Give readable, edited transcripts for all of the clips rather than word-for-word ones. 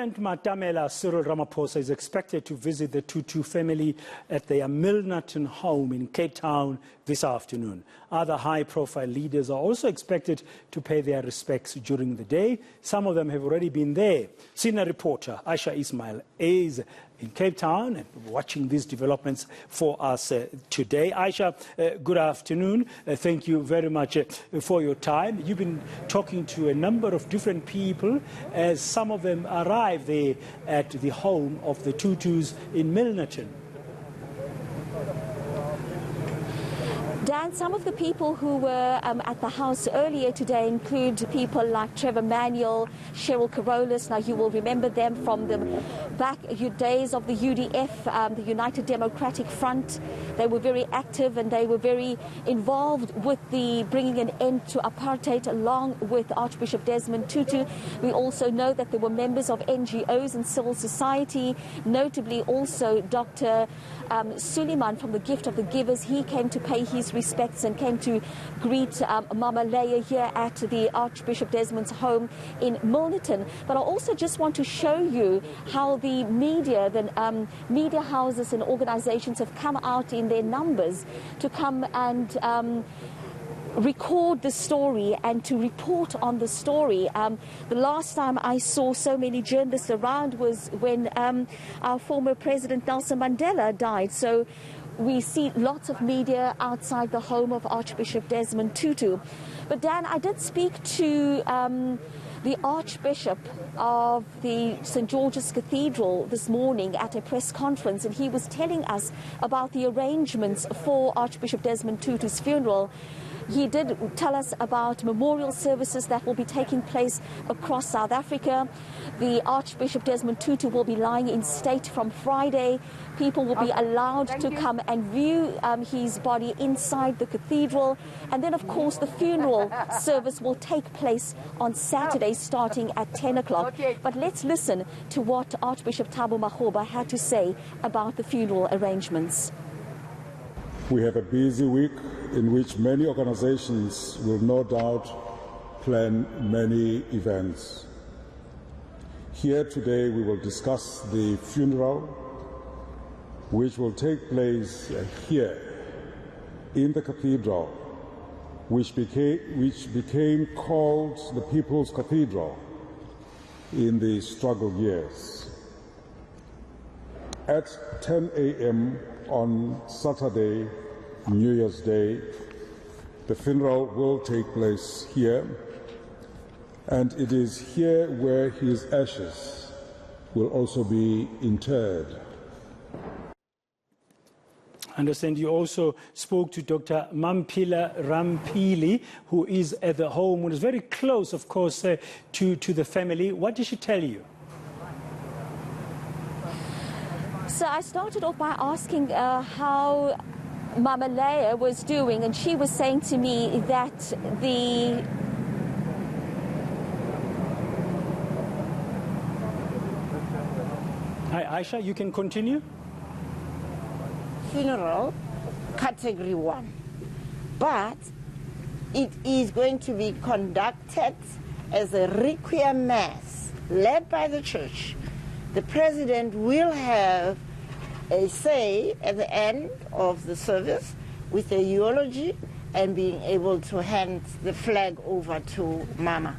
President Matamela Cyril Ramaphosa is expected to visit the Tutu family at their Milnerton home in Cape Town this afternoon. Other high-profile leaders are also expected to pay their respects during the day. Some of them have already been there. Senior reporter Ayesha Ismail is in Cape Town and watching these developments for us today. Ayesha, good afternoon. Thank you very much for your time. You've been talking to a number of different people as some of them arrive there at the home of the Tutus in Milnerton. Dan, some of the people who were at the house earlier today include people like Trevor Manuel, Cheryl Carolus. Now, you will remember them from the back days of the UDF, the United Democratic Front. They were very active and they were very involved with the bringing an end to apartheid, along with Archbishop Desmond Tutu. We also know that there were members of NGOs and civil society, notably also Dr. Suleiman from the Gift of the Givers. He came to pay his respects and came to greet Mama Leia here at the Archbishop Desmond's home in Milnerton. But I also just want to show you how the media houses and organizations have come out in their numbers to come and record the story and to report on the story. The last time I saw so many journalists around was when our former President Nelson Mandela died. So we see lots of media outside the home of Archbishop Desmond Tutu. But Dan, I did speak to the Archbishop of the St. George's Cathedral this morning at a press conference, and he was telling us about the arrangements for Archbishop Desmond Tutu's funeral. He did tell us about memorial services that will be taking place across South Africa. The Archbishop Desmond Tutu will be lying in state from Friday. People will be allowed to come and view his body inside the cathedral. And then, of course, the funeral service will take place on Saturday starting at 10 o'clock. But let's listen to what Archbishop Thabo Makgoba had to say about the funeral arrangements. We have a busy week in which many organizations will no doubt plan many events. Here today we will discuss the funeral, which will take place here in the cathedral, which became called the People's Cathedral in the struggle years. At 10 a.m. on Saturday, New Year's Day, the funeral will take place here, and it is here where his ashes will also be interred. I understand you also spoke to Dr. Mampila Rampili, who is at the home, who is very close, of course, to the family. What did she tell you? So I started off by asking how Mama Leia was doing, and she was saying to me that the Hi, Ayesha, you can continue. Funeral, category 1, but it is going to be conducted as a requiem mass led by the church. The president will have a say at the end of the service with a eulogy and being able to hand the flag over to Mama.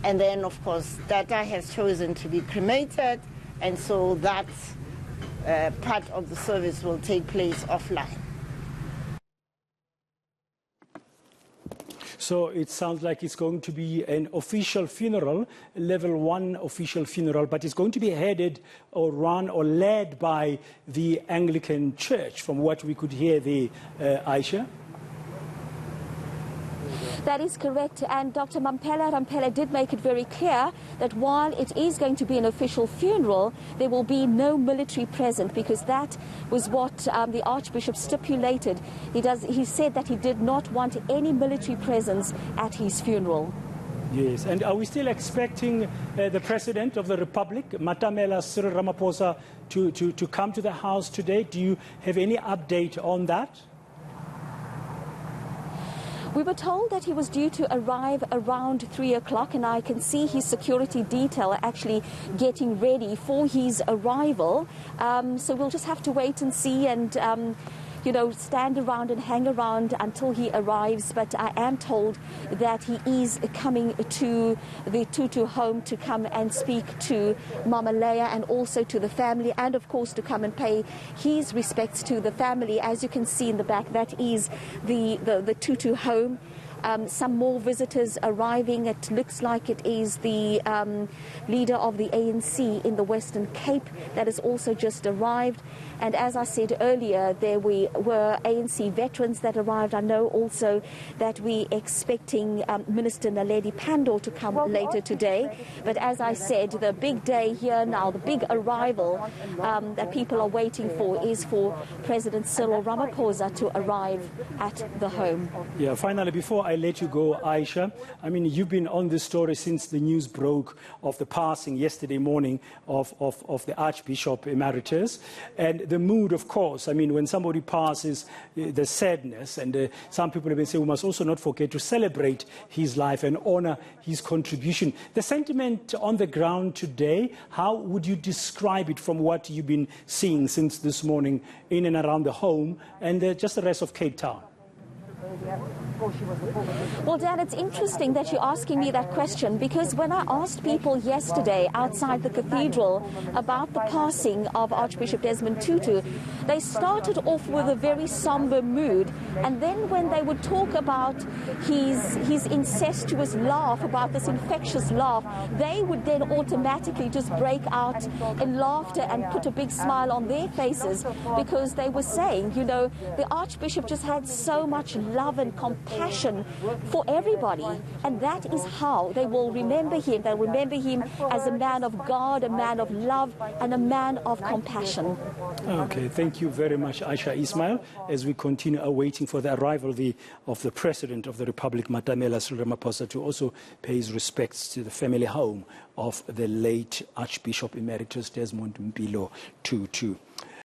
And then, of course, Tata has chosen to be cremated, and so that part of the service will take place offline. So it sounds like it's going to be an official funeral, level 1 official funeral, but it's going to be headed or run or led by the Anglican Church, from what we could hear there, Ayesha. That is correct, and Dr. Mampela Rampela did make it very clear that while it is going to be an official funeral, there will be no military present, because that was what the Archbishop stipulated. He said that he did not want any military presence at his funeral. Yes, and are we still expecting the President of the Republic, Matamela Cyril Ramaphosa, to come to the house today? Do you have any update on that? We were told that he was due to arrive around 3 o'clock, and I can see his security detail actually getting ready for his arrival. So we'll just have to wait and see and stand around and hang around until he arrives. But I am told that he is coming to the Tutu home to come and speak to Mama Leah and also to the family, and of course to come and pay his respects to the family. As you can see in the back, that is the Tutu home. Some more visitors arriving. It looks like it is the leader of the ANC in the Western Cape that has also just arrived. And as I said earlier, there were ANC veterans that arrived. I know also that we're expecting Minister Naledi Pandor to come later today. But as I said, the big day here now, the big arrival that people are waiting for is for President Cyril Ramaphosa to arrive at the home. Yeah, finally, before I let you go, Ayesha, I mean, you've been on this story since the news broke of the passing yesterday morning of the Archbishop Emeritus. And the mood, of course, I mean, when somebody passes, the sadness, and some people have been saying we must also not forget to celebrate his life and honor his contribution. The sentiment on the ground today, how would you describe it from what you've been seeing since this morning in and around the home and just the rest of Cape Town? Well, Dan, it's interesting that you're asking me that question, because when I asked people yesterday outside the cathedral about the passing of Archbishop Desmond Tutu, they started off with a very somber mood. And then when they would talk about his incestuous laugh, about this infectious laugh, they would then automatically just break out in laughter and put a big smile on their faces, because they were saying, the Archbishop just had so much love and compassion for everybody, and that is how they will remember him. They'll remember him as a man of God, a man of love, and a man of compassion. Okay, thank you very much, Ayesha Ismail, as we continue awaiting for the arrival of the President of the Republic, Matamela Cyril Ramaphosa, to also pay his respects to the family home of the late Archbishop Emeritus Desmond Tutu.